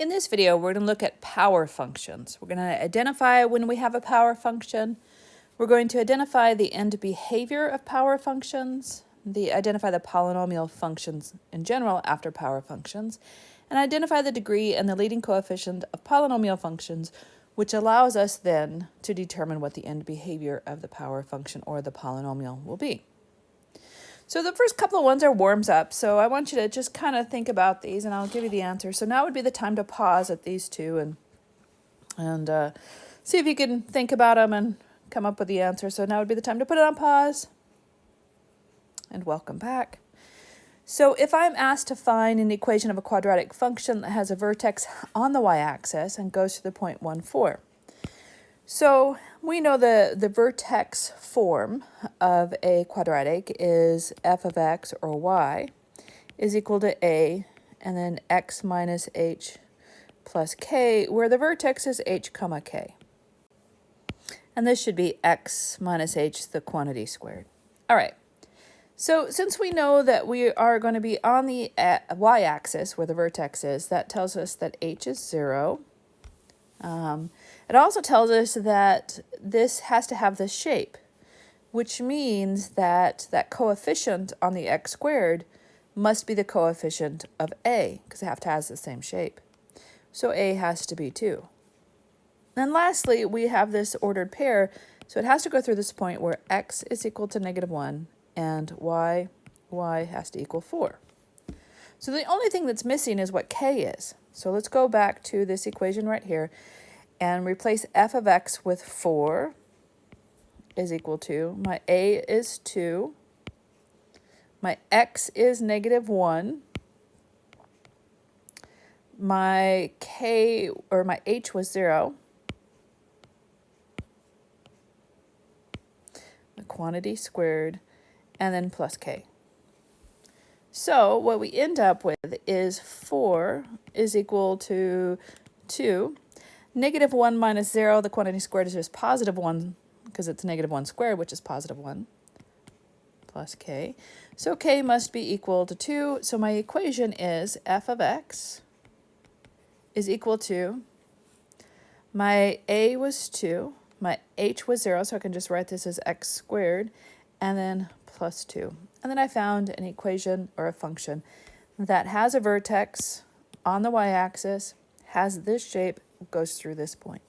In this video, we're going to look at power functions. We're going to identify when we have a power function. We're going to identify the end behavior of power functions, identify the polynomial functions in general after power functions, and identify the degree and the leading coefficient of polynomial functions, which allows us then to determine what the end behavior of the power function or the polynomial will be. So the first couple of ones are warms up, so I want you to just kind of think about these and I'll give you the answer. So now would be the time to pause at these two and see if you can think about them and come up with the answer. So now would be the time to put it on pause. And welcome back. So if I'm asked to find an equation of a quadratic function that has a vertex on the y-axis and goes to the point 1, 4. So we know the vertex form of a quadratic is f of x or y is equal to a and then x minus h plus k, where the vertex is h comma k. And this should be x minus h, the quantity squared. All right. So since we know that we are going to be on the y-axis where the vertex is, that tells us that h is 0. It also tells us that this has to have this shape, which means that that coefficient on the x squared must be the coefficient of a, because it has to have the same shape. So a has to be 2. And lastly, we have this ordered pair, so it has to go through this point where x is equal to -1 and y has to equal 4. So the only thing that's missing is what k is. So let's go back to this equation right here and replace f of x with 4 is equal to, my a is 2, my x is -1, my k, or my h was 0, the quantity squared, and then plus k. So what we end up with is 4 is equal to 2. -1 minus 0, the quantity squared is just +1 because it's -1 squared, which is +1, plus k. So k must be equal to 2. So my equation is f of x is equal to, my a was 2, my h was 0, so I can just write this as x squared, and then plus 2. And then I found an equation or a function that has a vertex on the y-axis, has this shape, goes through this point.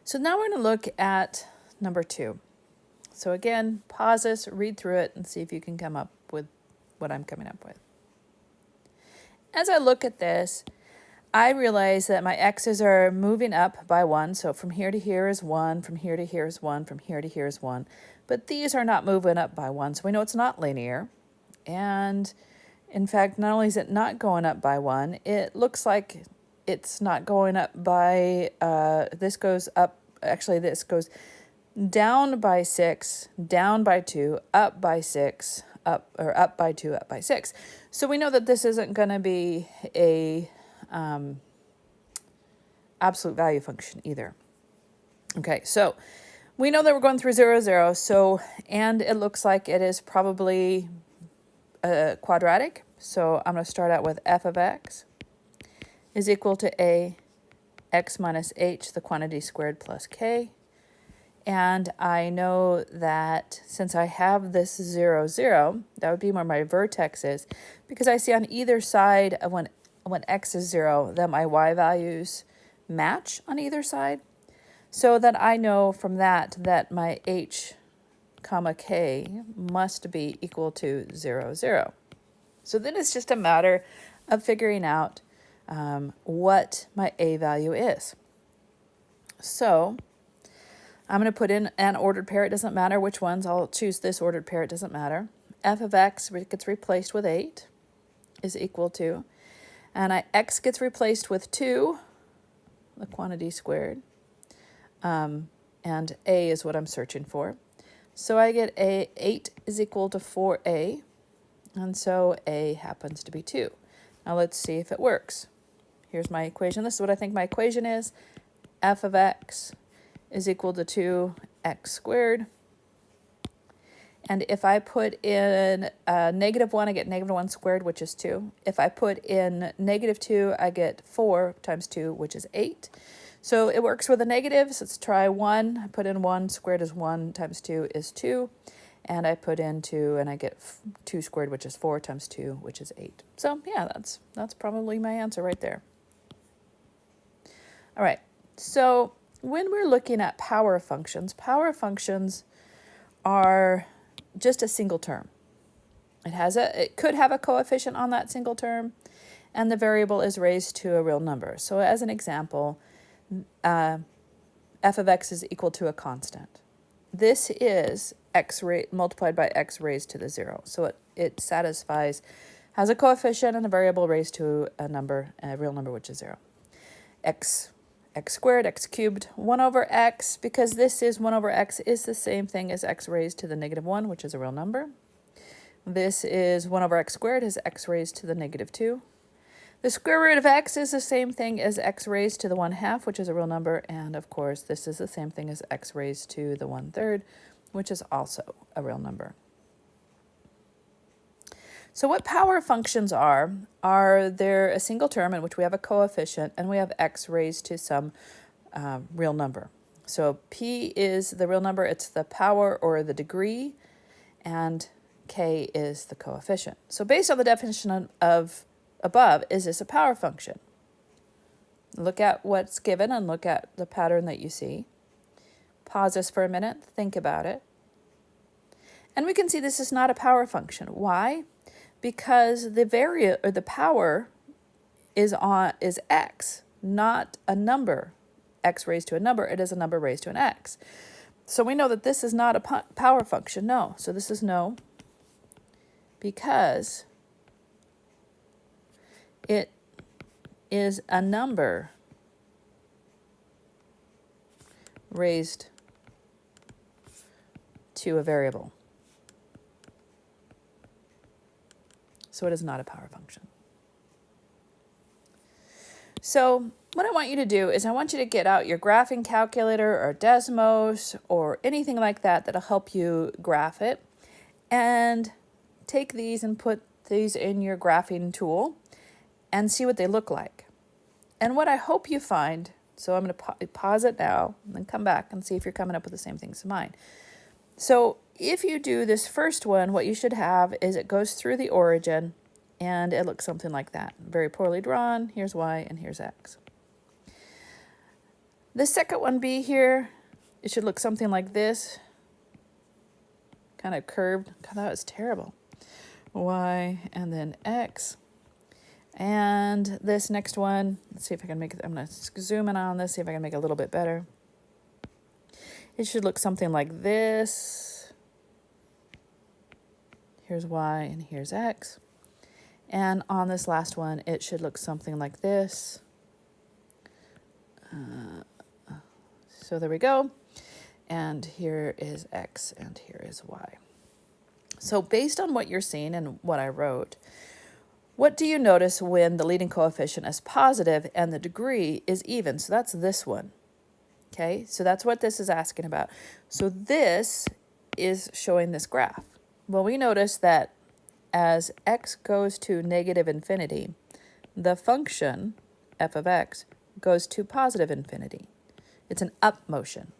So now we're going to look at number 2. So again, pause this, read through it, and see if you can come up with what I'm coming up with. As I look at this, I realize that my x's are moving up by 1. So from here to here is 1, from here to here is 1, from here to here is 1. But these are not moving up by 1, so we know it's not linear. And in fact, not only is it not going up by 1, it looks like it's not going up by, this goes up, actually this goes down by 6, down by 2, up by 6, up by 2, up by 6. So we know that this isn't going to be a absolute value function either. Okay, so we know that we're going through 0, 0, so, and it looks like it is probably a quadratic. So I'm going to start out with f of x is equal to a x minus h, the quantity squared, plus k. And I know that since I have this 0, 0, that would be where my vertex is, because I see on either side of when x is 0 that my y values match on either side. So that I know from that my h comma k must be equal to 0, 0. So then it's just a matter of figuring out what my a value is. So I'm going to put in an ordered pair. It doesn't matter which ones. I'll choose this ordered pair. It doesn't matter. F of x gets replaced with 8 is equal to, and x gets replaced with 2, the quantity squared, and a is what I'm searching for. So I get 8 is equal to 4a, and so a happens to be 2. Now let's see if it works. Here's my equation. This is what I think my equation is. F of x is equal to 2x squared. And if I put in -1, I get -1 squared, which is 2. If I put in -2, I get 4 times 2, which is 8. So it works with the negatives. Let's try 1. I put in 1 squared is 1 times 2 is 2. And I put in 2 and I get 2 squared, which is 4 times 2, which is 8. So yeah, that's probably my answer right there. All right, so when we're looking at power functions are just a single term. It could have a coefficient on that single term, and the variable is raised to a real number. So as an example, f of x is equal to a constant. This is x multiplied by x raised to the 0. So it has a coefficient and a variable raised to a real number, which is 0. x squared, x cubed, 1 over x, because this is 1 over x, is the same thing as x raised to the -1, which is a real number. This is 1 over x squared, is x raised to the -2. The square root of x is the same thing as x raised to the 1/2, which is a real number. And of course, this is the same thing as x raised to the 1/3, which is also a real number. So what power functions are they're a single term in which we have a coefficient and we have x raised to some real number. So p is the real number, it's the power or the degree, and k is the coefficient. So based on the definition of above, is this a power function? Look at what's given and look at the pattern that you see. Pause this for a minute, think about it. And we can see this is not a power function. Why? Because the power is x, not a number, x raised to a number. It is a number raised to an x. So we know that this is not a power function. No. So this is no, because it is a number raised to a variable. So it is not a power function. So what I want you to do is I want you to get out your graphing calculator or Desmos or anything like that that'll help you graph it, and take these and put these in your graphing tool and see what they look like. And what I hope you find, so I'm going to pause it now and then come back and see if you're coming up with the same things as mine. So if you do this first one, what you should have is it goes through the origin and it looks something like that. Very poorly drawn. Here's y and here's x. The second one B here, it should look something like this. Kind of curved. God, that was terrible. Y and then x. And this next one, let's see if I can make it, I'm going to zoom in on this, see if I can make it a little bit better. It should look something like this. Here's y and here's x. And on this last one, it should look something like this. So there we go. And here is x and here is y. So based on what you're seeing and what I wrote, what do you notice when the leading coefficient is positive and the degree is even? So that's this one. Okay, so that's what this is asking about. So this is showing this graph. Well, we notice that as x goes to -infinity, the function f of x goes to +infinity. It's an up motion.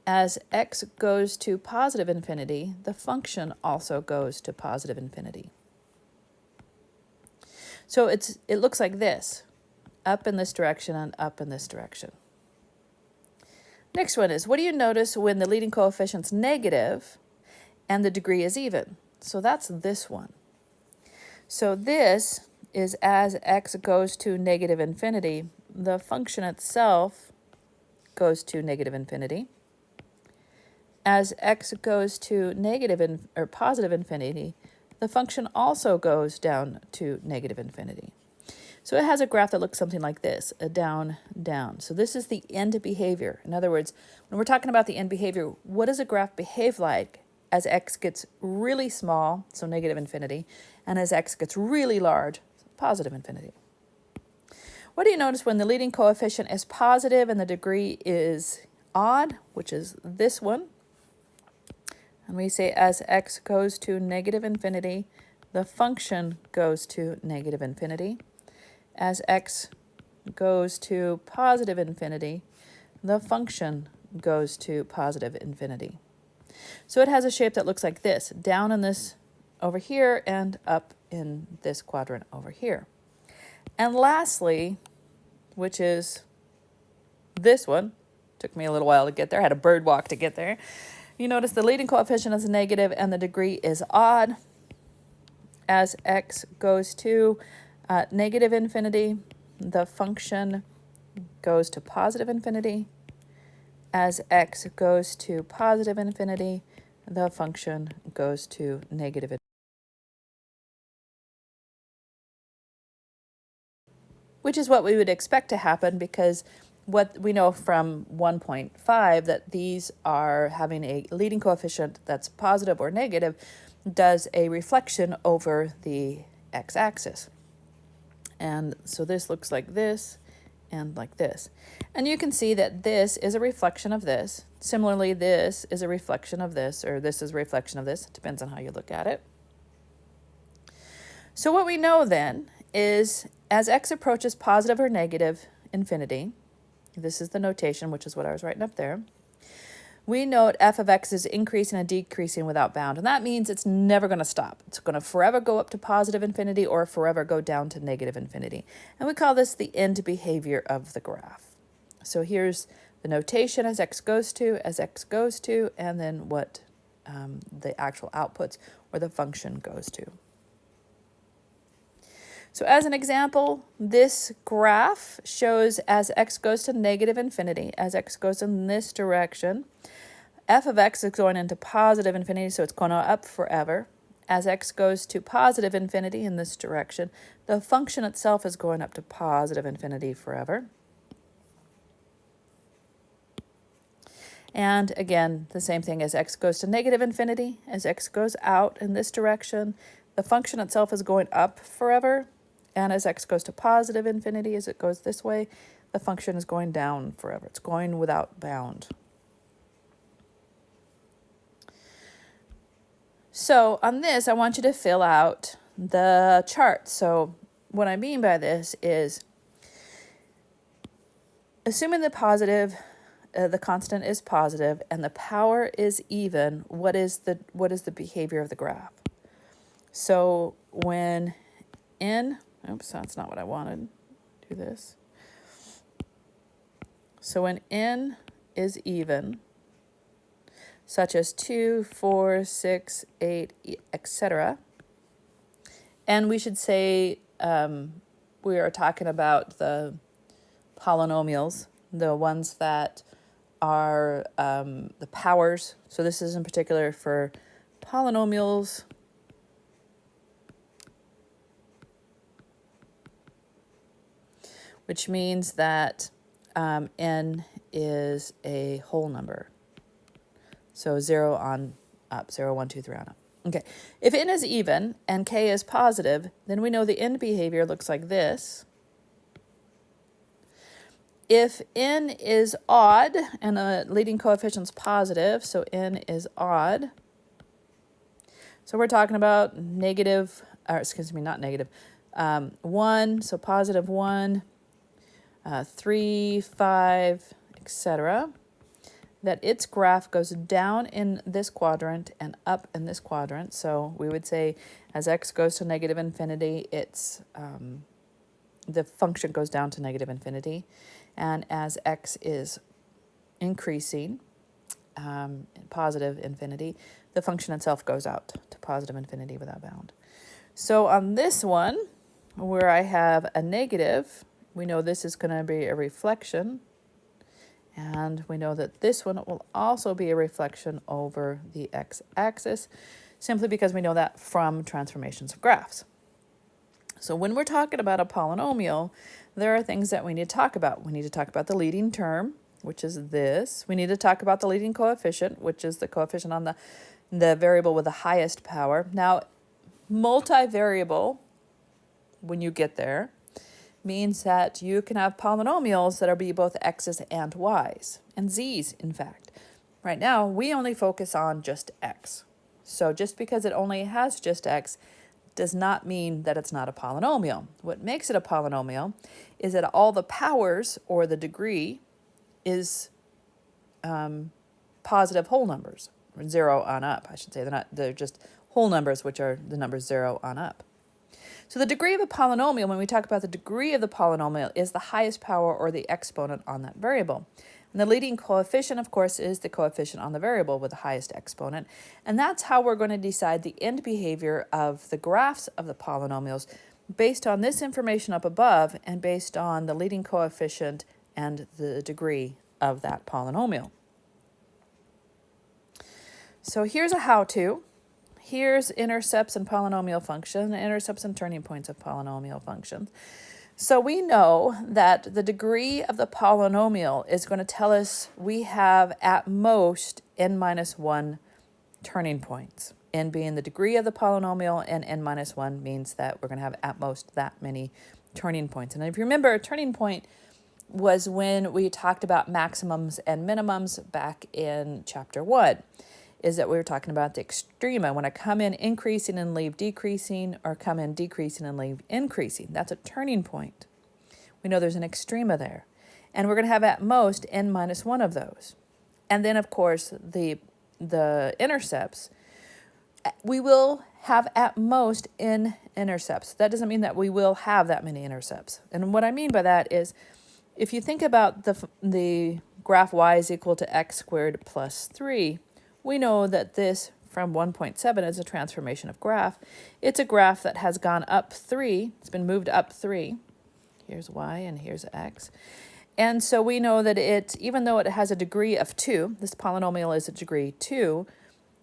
As x goes to +infinity, the function also goes to +infinity. So it looks like this, up in this direction and up in this direction. Next one is, what do you notice when the leading coefficient's negative and the degree is even? So that's this one. So this is as x goes to -infinity, the function itself goes to -infinity. As x goes to positive infinity, the function also goes down to -infinity. So it has a graph that looks something like this, a down, down. So this is the end behavior. In other words, when we're talking about the end behavior, what does a graph behave like as x gets really small, so -infinity, and as x gets really large, positive infinity? What do you notice when the leading coefficient is positive and the degree is odd, which is this one? And we say as x goes to negative infinity, the function goes to negative infinity. As x goes to positive infinity, the function goes to positive infinity. So it has a shape that looks like this, down in this over here and up in this quadrant over here. And lastly, which is this one, took me a little while to get there, I had a bird walk to get there. You notice the leading coefficient is negative and the degree is odd. As x goes to negative infinity, the function goes to positive infinity. As x goes to positive infinity, the function goes to negative infinity. Which is what we would expect to happen, because what we know from 1.5 that these are having a leading coefficient that's positive or negative does a reflection over the x-axis. And so this looks like this and like this. And you can see that this is a reflection of this. Similarly, this is a reflection of this, or this is a reflection of this. It depends on how you look at it. So what we know then is as x approaches positive or negative infinity, this is the notation, which is what I was writing up there, we note f of x is increasing and decreasing without bound. And that means it's never going to stop. It's going to forever go up to positive infinity or forever go down to negative infinity. And we call this the end behavior of the graph. So here's the notation as x goes to, and then what the actual outputs or the function goes to. So as an example, this graph shows as x goes to negative infinity, as x goes in this direction, f of x is going into positive infinity, so it's going up forever. As x goes to positive infinity in this direction, the function itself is going up to positive infinity forever. And again, the same thing as x goes to negative infinity, as x goes out in this direction, the function itself is going up forever. And as x goes to positive infinity, as it goes this way, the function is going down forever. It's going without bound. So on this, I want you to fill out the chart. So what I mean by this is, assuming the constant is positive and the power is even, what is the behavior of the graph? So when n, oops, that's not what I wanted. Do this. So when n is even, such as 2, 4, 6, 8, etc., and we should say we are talking about the polynomials, the ones that are the powers. So this is in particular for polynomials which means that n is a whole number. So 0 on up, 0, 1, 2, 3 on up. Okay, if n is even and k is positive, then we know the end behavior looks like this. If n is odd and the leading coefficient's positive, so n is odd, so we're talking about negative, or excuse me, not negative, 1, so positive 1, 3, 5, etc., that its graph goes down in this quadrant and up in this quadrant. So we would say as x goes to negative infinity, it's the function goes down to negative infinity. And as x is increasing, positive infinity, the function itself goes out to positive infinity without bound. So on this one, where I have a negative, we know this is going to be a reflection. And we know that this one will also be a reflection over the x-axis, simply because we know that from transformations of graphs. So when we're talking about a polynomial, there are things that we need to talk about. We need to talk about the leading term, which is this. We need to talk about the leading coefficient, which is the coefficient on the variable with the highest power. Now, multivariable, when you get there, means that you can have polynomials that are be both x's and y's, and z's, in fact. Right now, we only focus on just x. So just because it only has just x does not mean that it's not a polynomial. What makes it a polynomial is that all the powers, or the degree, is positive whole numbers, or 0 on up, I should say. They're just whole numbers, which are the numbers 0 on up. So the degree of a polynomial, when we talk about the degree of the polynomial, is the highest power or the exponent on that variable. And the leading coefficient, of course, is the coefficient on the variable with the highest exponent. And that's how we're going to decide the end behavior of the graphs of the polynomials based on this information up above and based on the leading coefficient and the degree of that polynomial. So here's a how-to. Here's intercepts and polynomial function, intercepts and turning points of polynomial functions. So we know that the degree of the polynomial is going to tell us we have at most n minus 1 turning points. N being the degree of the polynomial, and n minus 1 means that we're going to have at most that many turning points. And if you remember, a turning point was when we talked about maximums and minimums back in chapter 1. Is that we were talking about the extrema, when I come in increasing and leave decreasing, or come in decreasing and leave increasing. That's a turning point. We know there's an extrema there. And we're going to have at most n minus 1 of those. And then, of course, the intercepts, we will have at most n intercepts. That doesn't mean that we will have that many intercepts. And what I mean by that is, if you think about the graph y is equal to x squared plus 3, we know that this from 1.7 is a transformation of graph. It's a graph that has gone up 3. It's been moved up 3. Here's y and here's x. And so we know that it, even though it has a degree of 2, this polynomial is a degree 2,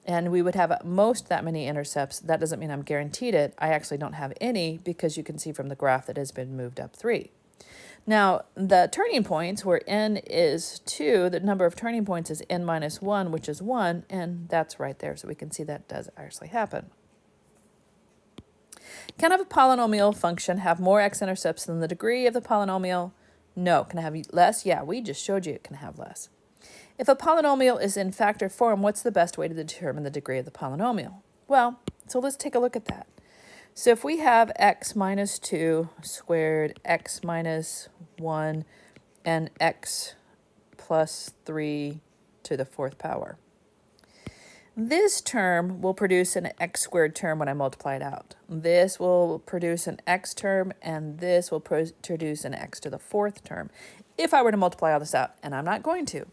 and we would have at most that many intercepts. That doesn't mean I'm guaranteed it. I actually don't have any, because you can see from the graph that has been moved up 3. Now, the turning points, where n is 2, the number of turning points is n minus 1, which is 1, and that's right there, so we can see that does actually happen. Can a polynomial function have more x-intercepts than the degree of the polynomial? No. Can it have less? Yeah, we just showed you it can have less. If a polynomial is in factor form, what's the best way to determine the degree of the polynomial? Well, so let's take a look at that. So if we have x minus 2 squared, x minus 1, and x plus 3 to the 4th power, this term will produce an x squared term when I multiply it out. This will produce an x term, and this will produce an x to the 4th term if I were to multiply all this out, and I'm not going to.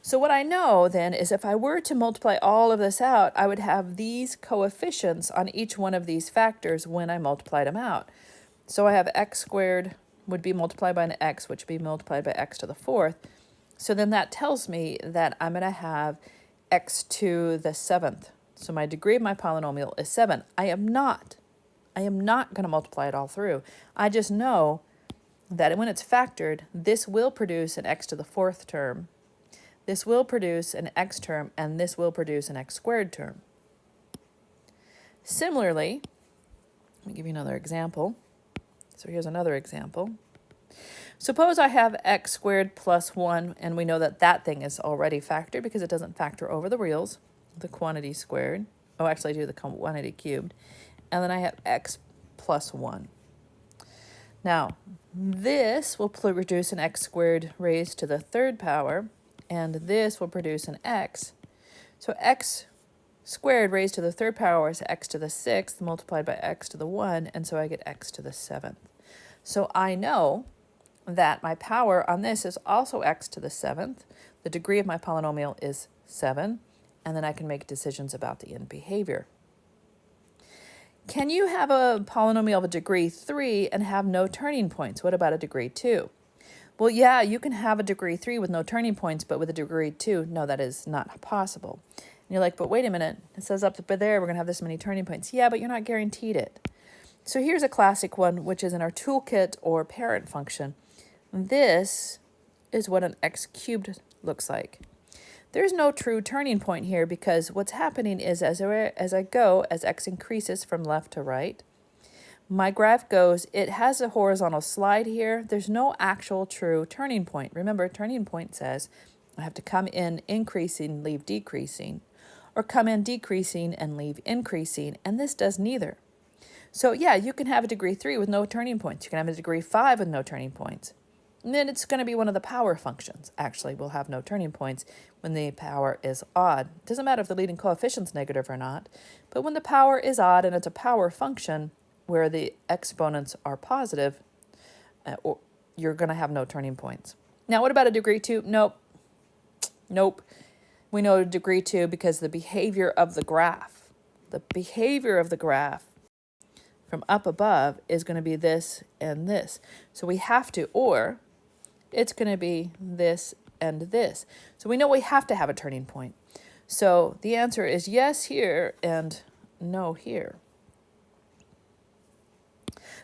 So what I know then is if I were to multiply all of this out, I would have these coefficients on each one of these factors when I multiplied them out. So I have x squared would be multiplied by an x, which would be multiplied by x to the 4th. So then that tells me that I'm going to have x to the 7th. So my degree of my polynomial is 7. I am not going to multiply it all through. I just know that when it's factored, this will produce an x to the 4th term. This will produce an x term, and this will produce an x squared term. Similarly, let me give you another example. So here's another example. Suppose I have x squared plus 1, and we know that that thing is already factored because it doesn't factor over the reals, the quantity squared. Oh, actually I do the quantity cubed. And then I have x plus 1. Now, this will produce an x squared raised to the 3rd power, and this will produce an x. So x squared raised to the 3rd power is x to the 6th multiplied by x to the 1, and so I get x to the 7th. So I know that my power on this is also x to the 7th. The degree of my polynomial is 7, and then I can make decisions about the end behavior. Can you have a polynomial of a degree 3 and have no turning points? What about a degree 2? Well, yeah, you can have a degree 3 with no turning points, but with a degree 2, no, that is not possible. And you're like, but wait a minute, it says up there we're going to have this many turning points. Yeah, but you're not guaranteed it. So here's a classic one, which is in our toolkit or parent function. This is what an x cubed looks like. There's no true turning point here because what's happening is as x increases from left to right, my graph goes, it has a horizontal slide here. There's no actual true turning point. Remember, turning point says I have to come in increasing, leave decreasing, or come in decreasing and leave increasing, and this does neither. So yeah, you can have a degree 3 with no turning points. You can have a degree 5 with no turning points. And then it's going to be one of the power functions. Actually, we'll have no turning points when the power is odd. It doesn't matter if the leading coefficient's negative or not, but when the power is odd and it's a power function where the exponents are positive, you're going to have no turning points. Now, what about a degree 2? Nope. Nope. We know degree 2 because the behavior of the graph from up above is going to be this and this. So we have to, or it's going to be this and this. So we know we have to have a turning point. So the answer is yes here and no here.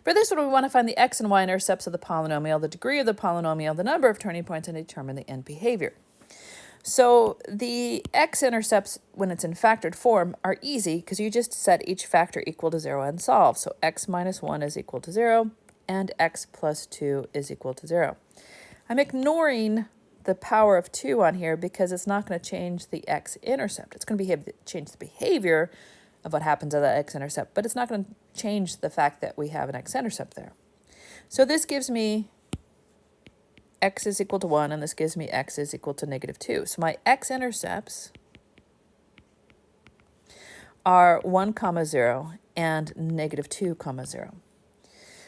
For this one, we want to find the x and y intercepts of the polynomial, the degree of the polynomial, the number of turning points, and determine the end behavior. So the x-intercepts, when it's in factored form, are easy because you just set each factor equal to 0 and solve. So x minus 1 is equal to 0, and x plus 2 is equal to 0. I'm ignoring the power of 2 on here because it's not going to change the x-intercept. It's going to change the behavior of what happens at the x-intercept, but it's not going to change the fact that we have an x-intercept there. So this gives me x is equal to 1, and this gives me x is equal to negative 2. So my x-intercepts are 1, 0, and negative 2, 0.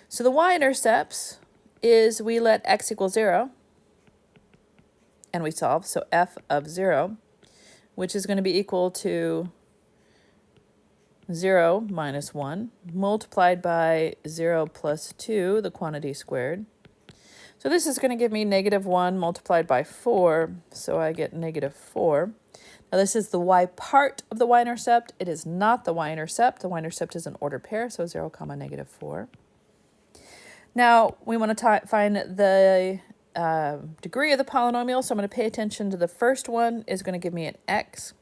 So the y-intercepts is we let x equal 0, and we solve. So f of 0, which is going to be equal to 0 minus 1, multiplied by 0 plus 2, the quantity squared. So this is going to give me negative 1 multiplied by 4, so I get negative 4. Now this is the y part of the y-intercept. It is not the y-intercept. The y-intercept is an ordered pair, so 0, negative 4. Now we want to find the degree of the polynomial, so I'm going to pay attention to the first one is going to give me an x.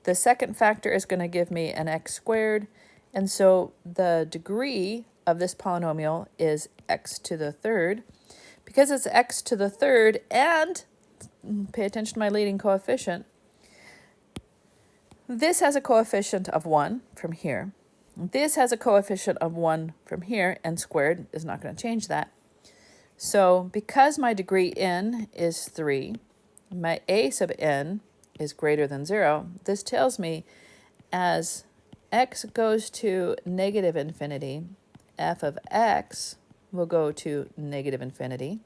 The second factor is going to give me an x squared, and so the degree of this polynomial is x to the third. Because it's x to the third, and pay attention to my leading coefficient, this has a coefficient of 1 from here. This has a coefficient of 1 from here, and squared is not going to change that. So because my degree n is 3, my a sub n is greater than 0, this tells me as x goes to negative infinity, f of x will go to negative infinity.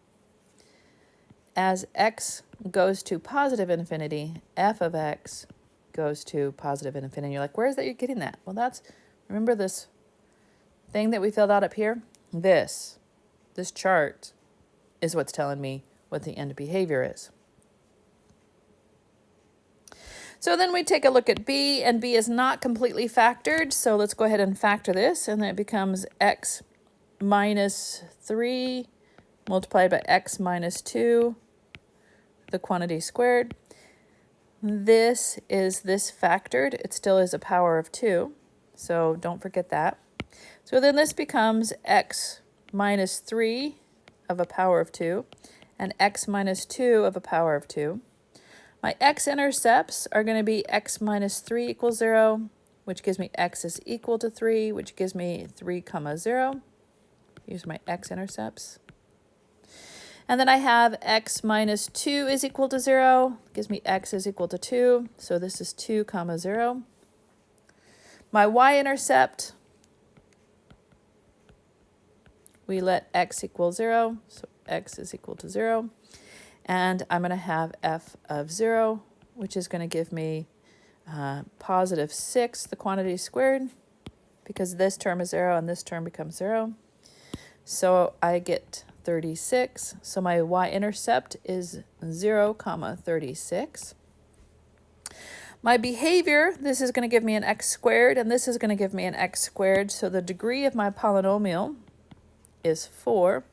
As x goes to positive infinity, f of x goes to positive infinity. You're like, where is that you're getting that? Well, remember this thing that we filled out up here? This chart is what's telling me what the end behavior is. So then we take a look at b, and b is not completely factored, so let's go ahead and factor this, and then it becomes x minus 3 multiplied by x minus 2, the quantity squared. This is this factored. It still is a power of 2, so don't forget that. So then this becomes x minus 3 of a power of 2 and x minus 2 of a power of 2. My x-intercepts are going to be x minus 3 equals 0, which gives me x is equal to 3, which gives me 3, 0. Use my x-intercepts. And then I have x minus 2 is equal to 0. Gives me x is equal to 2. So this is 2, 0. My y-intercept, we let x equal 0. So x is equal to 0. And I'm going to have f of 0, which is going to give me positive 6, the quantity squared, because this term is 0 and this term becomes 0. So I get 36. So my y-intercept is 0, 36. My behavior, this is going to give me an x squared, and this is going to give me an x squared. So the degree of my polynomial is 4,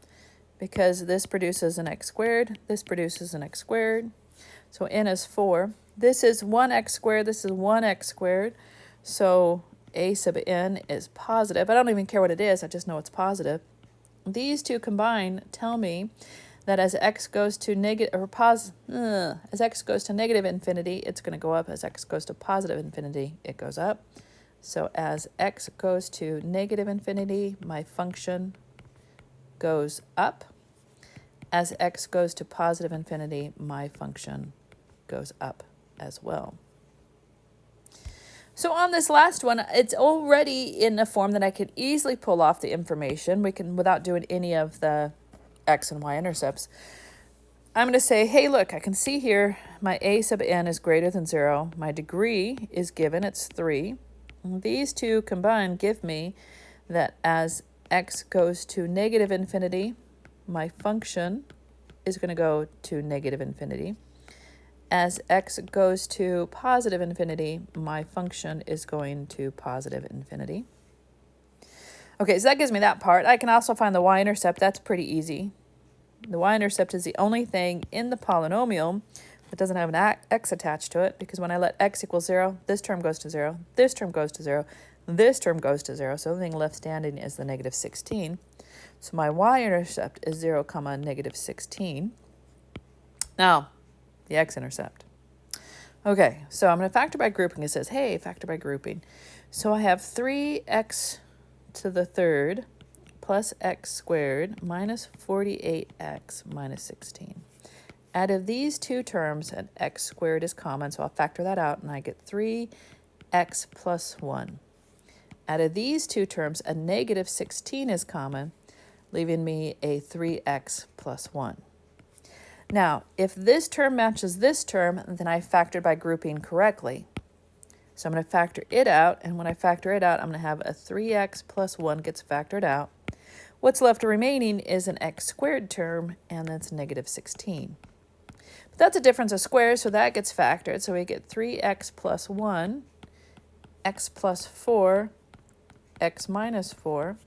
because this produces an x squared, this produces an x squared. So n is 4. This is 1x squared, this is 1x squared. So a sub n is positive. I don't even care what it is, I just know it's positive. These two combined tell me that as x goes to as x goes to negative infinity, it's going to go up. As x goes to positive infinity, it goes up. So as x goes to negative infinity, my function goes up. As x goes to positive infinity, my function goes up as well. So on this last one, it's already in a form that I could easily pull off the information. We can, without doing any of the x and y intercepts. I'm going to say, hey, look, I can see here my a sub n is greater than 0. My degree is given, it's 3. And these two combined give me that as x goes to negative infinity, my function is going to go to negative infinity. As x goes to positive infinity, my function is going to positive infinity. Okay, so that gives me that part. I can also find the y-intercept. That's pretty easy. The y-intercept is the only thing in the polynomial that doesn't have an x attached to it, because when I let x equal 0, this term goes to 0, this term goes to 0, this term goes to 0, so the only thing left standing is the negative 16. So my y-intercept is 0, comma, negative 16. Now, the x-intercept. Okay, so I'm going to factor by grouping. It says, hey, factor by grouping. So I have 3x to the third plus x squared minus 48x minus 16. Out of these two terms, an x squared is common, so I'll factor that out, and I get 3x plus 1. Out of these two terms, a negative 16 is common, leaving me a 3x plus 1. Now, if this term matches this term, then I factored by grouping correctly. So I'm going to factor it out, and when I factor it out, I'm going to have a 3x plus 1 gets factored out. What's left remaining is an x squared term, and that's negative 16. But that's a difference of squares, so that gets factored. So we get 3x plus 1, x plus 4, x minus 4.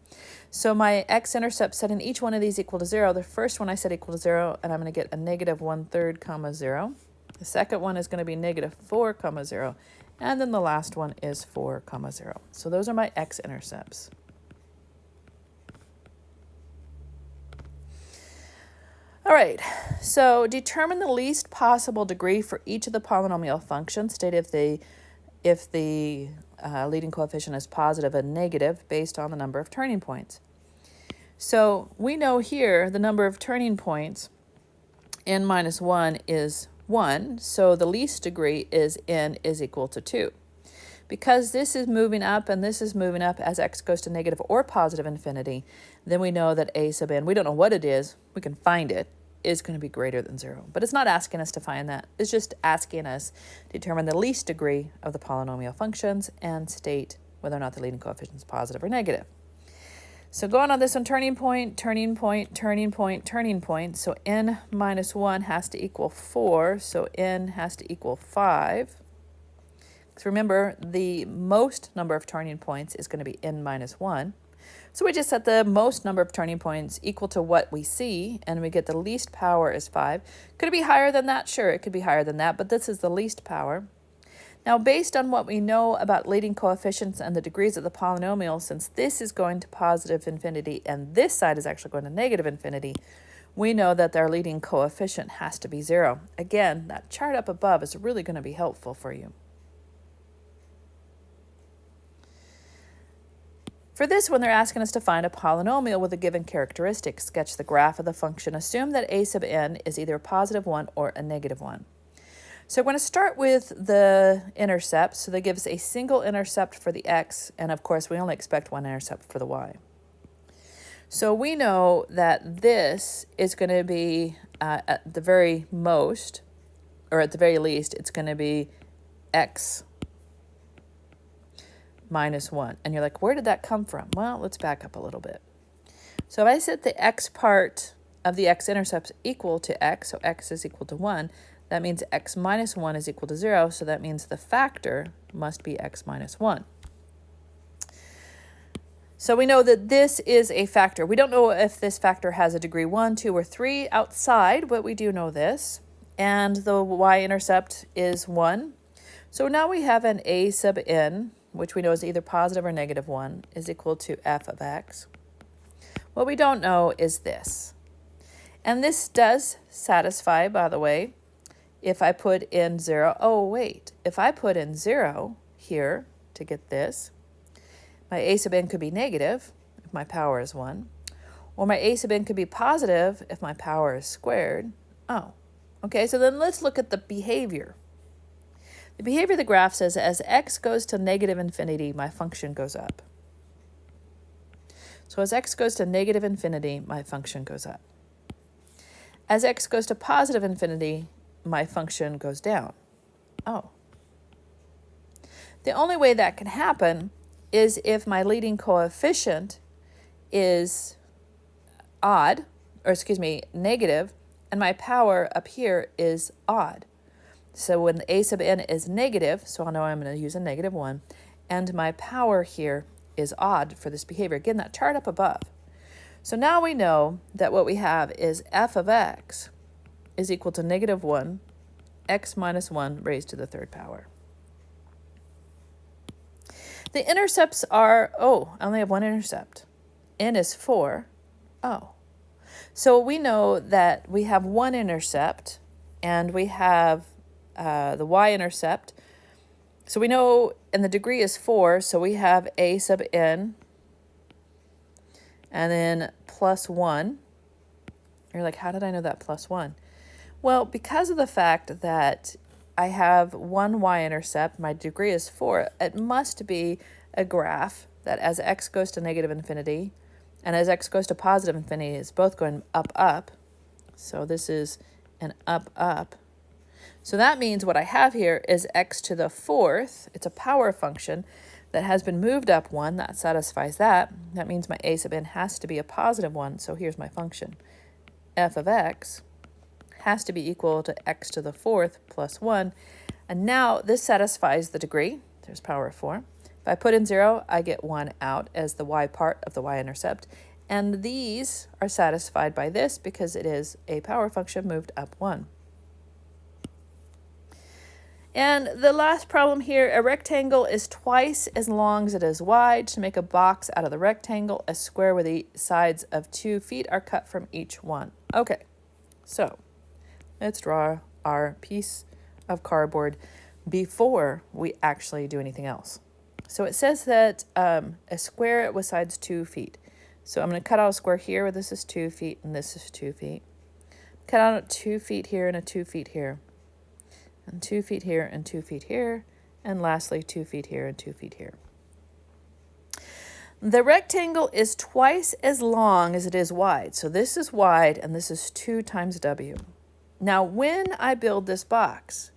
So my x-intercept setting each one of these equal to 0. The first one I set equal to 0, and I'm going to get a negative 1/3, comma 0. The second one is going to be negative 4, comma 0. And then the last one is 4, comma 0. So those are my x-intercepts. All right, so determine the least possible degree for each of the polynomial functions. State if the leading coefficient is positive and negative based on the number of turning points. So we know here the number of turning points, n minus 1 is 1, so the least degree is n is equal to 2. Because this is moving up and this is moving up as x goes to negative or positive infinity, then we know that a sub n, we don't know what it is, we can find it, is going to be greater than 0. But it's not asking us to find that. It's just asking us to determine the least degree of the polynomial functions and state whether or not the leading coefficient is positive or negative. So going on this one, turning point, turning point, turning point, turning point. So n minus 1 has to equal 4, so n has to equal 5. Because remember, the most number of turning points is going to be n minus 1. So we just set the most number of turning points equal to what we see, and we get the least power is 5. Could it be higher than that? Sure, it could be higher than that, but this is the least power. Now, based on what we know about leading coefficients and the degrees of the polynomial, since this is going to positive infinity and this side is actually going to negative infinity, we know that our leading coefficient has to be 0. Again, that chart up above is really going to be helpful for you. For this one, they're asking us to find a polynomial with a given characteristic. Sketch the graph of the function. Assume that a sub n is either a positive 1 or a negative 1. So we're going to start with the intercept. So they give us a single intercept for the x, and of course, we only expect one intercept for the y. So we know that this is going to be, at the very most, or at the very least, it's going to be x minus 1. And you're like, where did that come from? Well, let's back up a little bit. So if I set the x part of the x-intercept equal to x, so x is equal to 1, that means x minus 1 is equal to 0, so that means the factor must be x minus 1. So we know that this is a factor. We don't know if this factor has a degree 1, 2, or 3 outside, but we do know this. And the y-intercept is 1. So now we have an a sub n, which we know is either positive or negative 1, is equal to f of x. What we don't know is this. And this does satisfy, by the way, if I put in 0. Oh, wait. If I put in 0 here to get this, my a sub n could be negative if my power is 1. Or my a sub n could be positive if my power is squared. Oh, okay, so then let's look at the behavior. The behavior of the graph says as x goes to negative infinity, my function goes up. So as x goes to negative infinity, my function goes up. As x goes to positive infinity, my function goes down. Oh. The only way that can happen is if my leading coefficient is odd, or excuse me, negative, and my power up here is odd. So when the a sub n is negative, so I'll know I'm going to use a -1, and my power here is odd for this behavior. Again, that chart up above. So now we know that what we have is f of x is equal to -1, x minus 1 raised to the third power. The intercepts are, oh, I only have one intercept. N is 4. Oh. So we know that we have one intercept, and we have the y-intercept. So we know, and the degree is 4, so we have a sub n, and then plus 1. You're like, how did I know that plus 1? Well, because of the fact that I have one y-intercept, my degree is 4, it must be a graph that as x goes to negative infinity, and as x goes to positive infinity, is both going up, up. So this is an up, up. So that means what I have here is x to the 4th. It's a power function that has been moved up 1. That satisfies that. That means my a sub n has to be a positive 1. So here's my function. F of x has to be equal to x to the 4th plus 1. And now this satisfies the degree. There's power of 4. If I put in 0, I get 1 out as the y part of the y-intercept. And these are satisfied by this because it is a power function moved up 1. And the last problem here, a rectangle is twice as long as it is wide. To make a box out of the rectangle, a square with the sides of 2 feet are cut from each one. Okay, so let's draw our piece of cardboard before we actually do anything else. So it says that a square with sides 2 feet. So I'm going to cut out a square here where this is 2 feet and this is 2 feet. Cut out 2 feet here and a 2 feet here. And 2 feet here and 2 feet here. And lastly, 2 feet here and 2 feet here. The rectangle is twice as long as it is wide. So this is wide and this is 2 times W. Now when I build this box,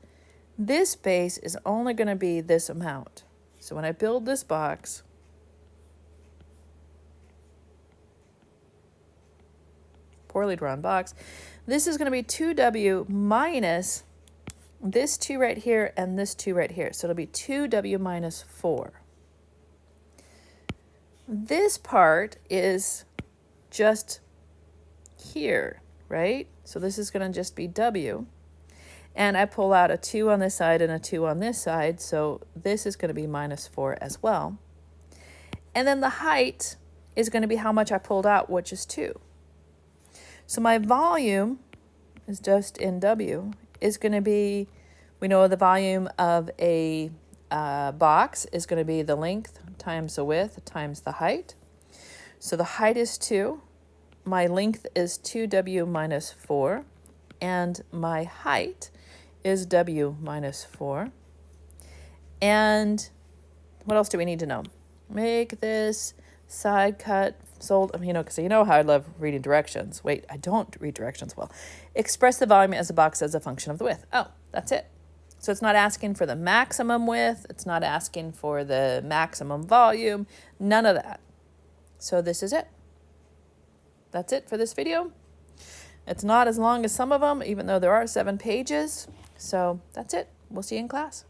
this base is only going to be this amount. So when I build this box, poorly drawn box, this is going to be 2W minus this 2 right here and this 2 right here. So it'll be 2W minus 4. This part is just here, right? So this is going to just be W. And I pull out a 2 on this side and a 2 on this side. So this is going to be minus 4 as well. And then the height is going to be how much I pulled out, which is 2. So my volume is just in W is going to be, we know the volume of a box is going to be the length times the width times the height. So the height is 2. My length is 2W minus 4. And my height is W minus 4. And what else do we need to know? Make this side cut sold, because you know how I love reading directions. Wait, I don't read directions well. Express the volume as a box as a function of the width. Oh, that's it. So it's not asking for the maximum width. It's not asking for the maximum volume. None of that. So this is it. That's it for this video. It's not as long as some of them, even though there are 7 pages. So that's it. We'll see you in class.